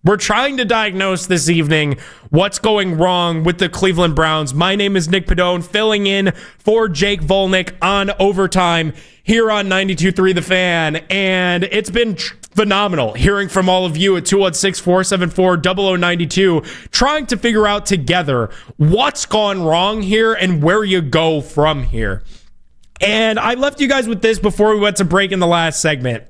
We're trying to diagnose this evening what's going wrong with the Cleveland Browns. My name is Nick Padone, filling in for Jake Volnick on Overtime here on 92.3 The Fan. And it's been phenomenal hearing from all of you at 216-474-0092, trying to figure out together what's gone wrong here and where you go from here. And I left you guys with this before we went to break in the last segment.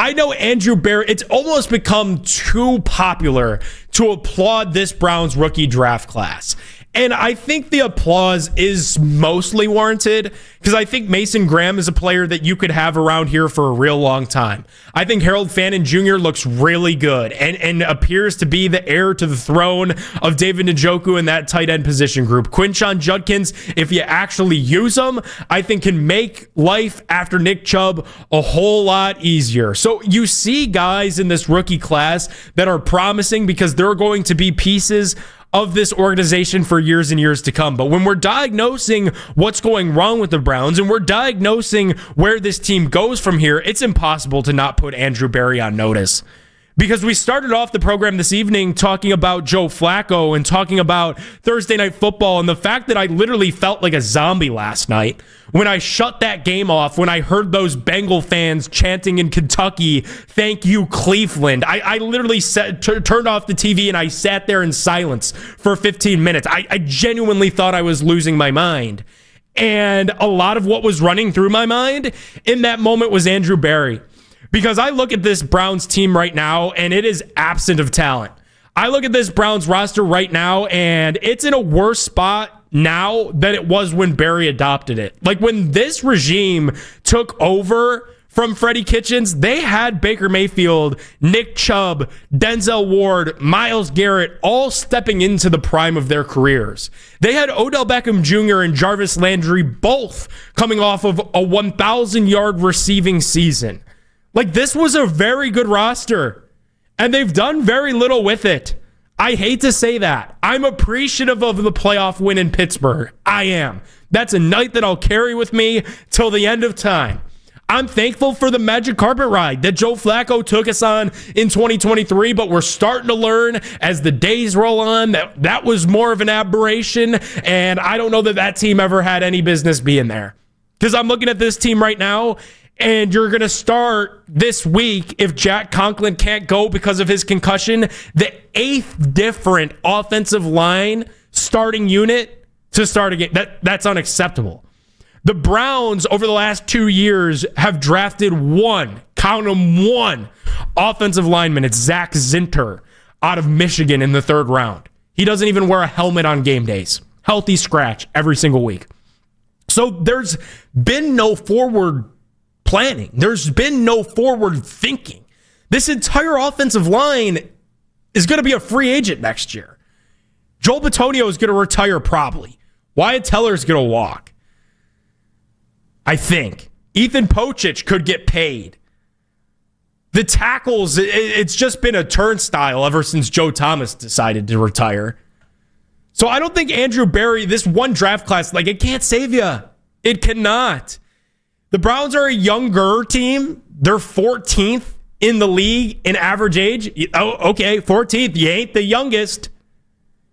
I know Andrew Berry, it's almost become too popular to applaud this Browns rookie draft class. And I think the applause is mostly warranted because I think Mason Graham is a player that you could have around here for a real long time. I think Harold Fannin Jr. looks really good and appears to be the heir to the throne of David Njoku in that tight end position group. Quinshon Judkins, if you actually use him, I think can make life after Nick Chubb a whole lot easier. So you see guys in this rookie class that are promising because they're going to be pieces of this organization for years and years to come. But when we're diagnosing what's going wrong with the Browns and we're diagnosing where this team goes from here, it's impossible to not put Andrew Berry on notice. Because we started off the program this evening talking about Joe Flacco and talking about Thursday Night Football and the fact that I literally felt like a zombie last night when I shut that game off, when I heard those Bengal fans chanting in Kentucky, "Thank you, Cleveland." I literally turned off the TV and I sat there in silence for 15 minutes. I genuinely thought I was losing my mind. And a lot of what was running through my mind in that moment was Andrew Berry. Because I look at this Browns team right now, and it is absent of talent. I look at this Browns roster right now, and it's in a worse spot now than it was when Berry adopted it. Like, when this regime took over from Freddie Kitchens, they had Baker Mayfield, Nick Chubb, Denzel Ward, Myles Garrett, all stepping into the prime of their careers. They had Odell Beckham Jr. and Jarvis Landry both coming off of a 1,000-yard receiving season. Like, this was a very good roster, and they've done very little with it. I hate to say that. I'm appreciative of the playoff win in Pittsburgh. I am. That's a night that I'll carry with me till the end of time. I'm thankful for the magic carpet ride that Joe Flacco took us on in 2023, but we're starting to learn as the days roll on that was more of an aberration, and I don't know that team ever had any business being there. Because I'm looking at this team right now, and you're going to start this week, if Jack Conklin can't go because of his concussion, the 8th different offensive line starting unit to start a game. That's unacceptable. The Browns, over the last 2 years, have drafted one offensive lineman. It's Zach Zinter out of Michigan in the 3rd round. He doesn't even wear a helmet on game days. Healthy scratch every single week. So there's been no forward planning. There's been no forward thinking. This entire offensive line is going to be a free agent next year. Joel Bitonio is going to retire probably. Wyatt Teller is going to walk. I think. Ethan Pochich could get paid. The tackles, it's just been a turnstile ever since Joe Thomas decided to retire. So I don't think Andrew Berry, this one draft class, like, it can't save you. It cannot. The Browns are a younger team. They're 14th in the league in average age. Oh, okay, 14th. You ain't the youngest.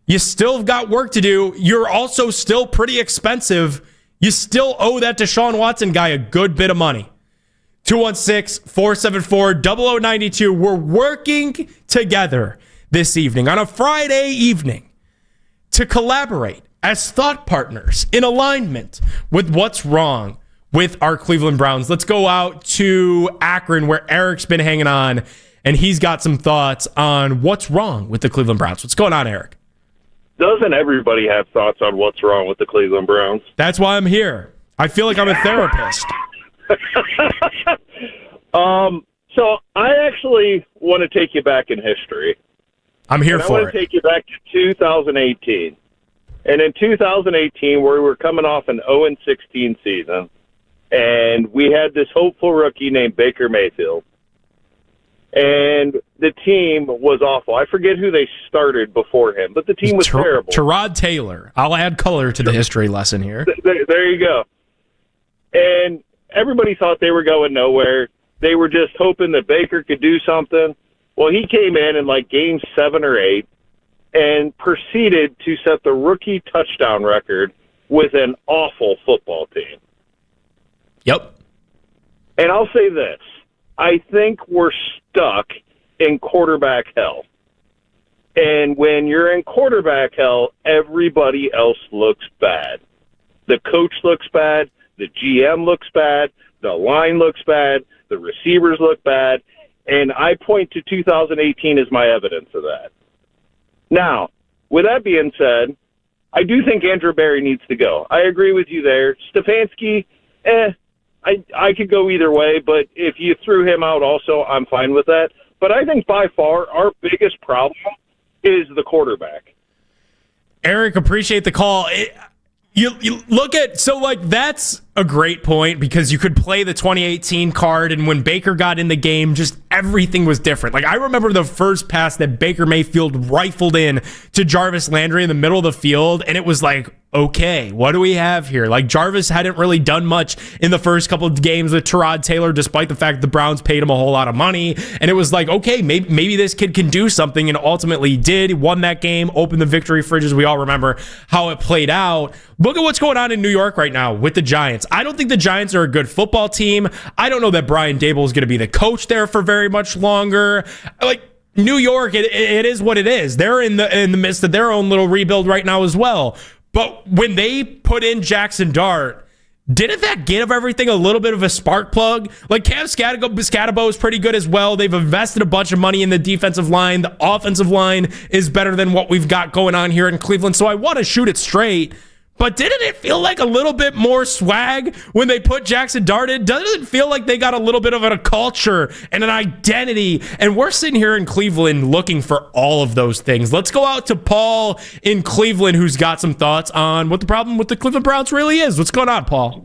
You still have got work to do. You're also still pretty expensive. You still owe that Deshaun Watson guy a good bit of money. 216-474-0092. We're working together this evening on a Friday evening to collaborate as thought partners in alignment with what's wrong with our Cleveland Browns. Let's go out to Akron, where Eric's been hanging on, and he's got some thoughts on what's wrong with the Cleveland Browns. What's going on, Eric? Doesn't everybody have thoughts on what's wrong with the Cleveland Browns? That's why I'm here. I feel like I'm a therapist. So I actually want to take you back in history. I'm here for it. I want to take you back to 2018. And in 2018, where we were coming off an 0-16 season, and we had this hopeful rookie named Baker Mayfield. And the team was awful. I forget who they started before him, but the team was terrible. Tyrod Taylor. I'll add color to the history lesson here. There you go. And everybody thought they were going nowhere. They were just hoping that Baker could do something. Well, he came in like game 7 or 8 and proceeded to set the rookie touchdown record with an awful football team. Yep. And I'll say this. I think we're stuck in quarterback hell. And when you're in quarterback hell, everybody else looks bad. The coach looks bad. The GM looks bad. The line looks bad. The receivers look bad. And I point to 2018 as my evidence of that. Now, with that being said, I do think Andrew Berry needs to go. I agree with you there. Stefanski, I could go either way, but if you threw him out also, I'm fine with that. But I think by far our biggest problem is the quarterback. Eric, appreciate the call. You look at, so like that's a great point because you could play the 2018 card, and when Baker got in the game, just everything was different. Like I remember the first pass that Baker Mayfield rifled in to Jarvis Landry in the middle of the field, and it was like, okay, what do we have here? Like Jarvis hadn't really done much in the first couple of games with Tyrod Taylor, despite the fact the Browns paid him a whole lot of money. And it was like, okay, maybe this kid can do something, and ultimately did. He won that game, opened the victory fridges. We all remember how it played out. Look at what's going on in New York right now with the Giants. I don't think the Giants are a good football team. I don't know that Brian Dable is going to be the coach there for very much longer. Like New York, it is what it is. They're in the midst of their own little rebuild right now as well. But when they put in Jackson Dart, didn't that give everything a little bit of a spark plug? Like Cam Scatabo is pretty good as well. They've invested a bunch of money in the defensive line. The offensive line is better than what we've got going on here in Cleveland. So I want to shoot it straight. But didn't it feel like a little bit more swag when they put Jackson Dart in? Doesn't it feel like they got a little bit of a culture and an identity? And we're sitting here in Cleveland looking for all of those things. Let's go out to Paul in Cleveland, who's got some thoughts on what the problem with the Cleveland Browns really is. What's going on, Paul?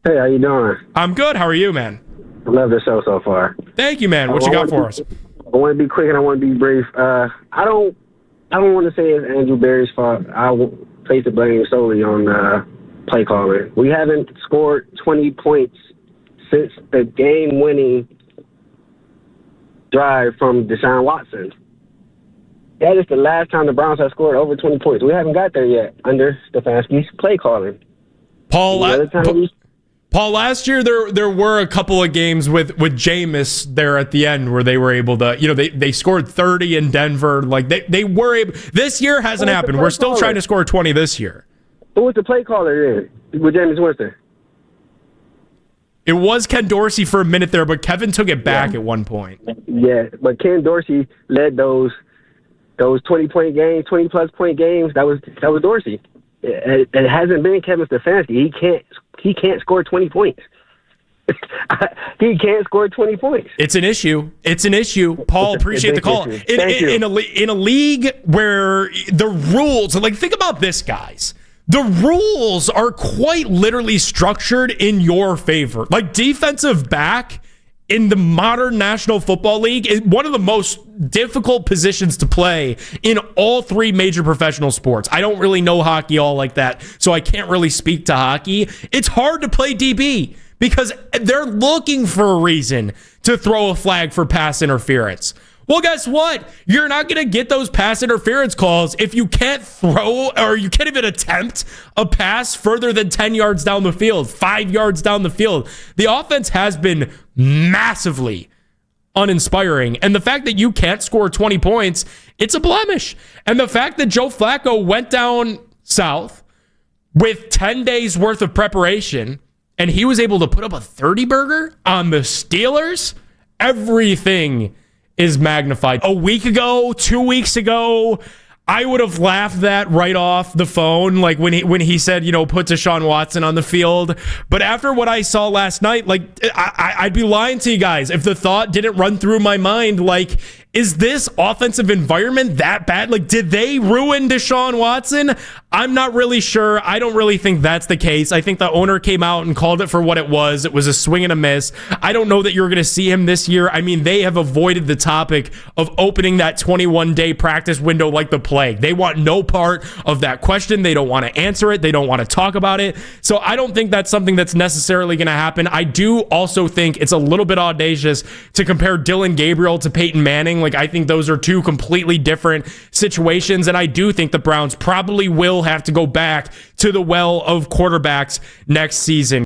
Hey, how you doing? I'm good. How are you, man? I love the show so far. Thank you, man. What you got for us? I want to be quick and I want to be brief. I don't want to say it's Andrew Berry's fault. I will place the blame solely on play calling. We haven't scored 20 points since the game-winning drive from Deshaun Watson. That is the last time the Browns have scored over 20 points. We haven't got there yet under Stefanski's play calling. Paul, last year there were a couple of games with Jameis there at the end where they were able to, they scored 30 in Denver. Like they were able. This year hasn't happened. We're still trying to score 20 this year. Who was the play caller then with Jameis Winston? It was Ken Dorsey for a minute there, but Kevin took it back at one point. Yeah, but Ken Dorsey led those 20-point games, 20-plus point games. That was Dorsey. It hasn't been Kevin Stefanski. He can't score 20 points. He can't score 20 points. It's an issue. Paul, appreciate the call. In a league where the rules, like think about this, guys. The rules are quite literally structured in your favor. Like defensive back in the modern National Football League is one of the most difficult positions to play in all three major professional sports. I don't really know hockey all like that, so I can't really speak to hockey. It's hard to play DB because they're looking for a reason to throw a flag for pass interference. Well, guess what? You're not going to get those pass interference calls if you can't throw or you can't even attempt a pass further than 10 yards down the field, 5 yards down the field. The offense has been massively uninspiring. And the fact that you can't score 20 points, it's a blemish. And the fact that Joe Flacco went down south with 10 days worth of preparation and he was able to put up a 30-burger on the Steelers, everything is magnified. A week ago, 2 weeks ago, I would have laughed that right off the phone, like when he said, put Deshaun Watson on the field. But after what I saw last night, like I'd be lying to you guys if the thought didn't run through my mind, like, is this offensive environment that bad? Like, did they ruin Deshaun Watson? I'm not really sure. I don't really think that's the case. I think the owner came out and called it for what it was. It was a swing and a miss. I don't know that you're going to see him this year. I mean, they have avoided the topic of opening that 21-day practice window like the plague. They want no part of that question. They don't want to answer it. They don't want to talk about it. So I don't think that's something that's necessarily going to happen. I do also think it's a little bit audacious to compare Dylan Gabriel to Peyton Manning. Like, I think those are two completely different situations, and I do think the Browns probably will have to go back to the well of quarterbacks next season.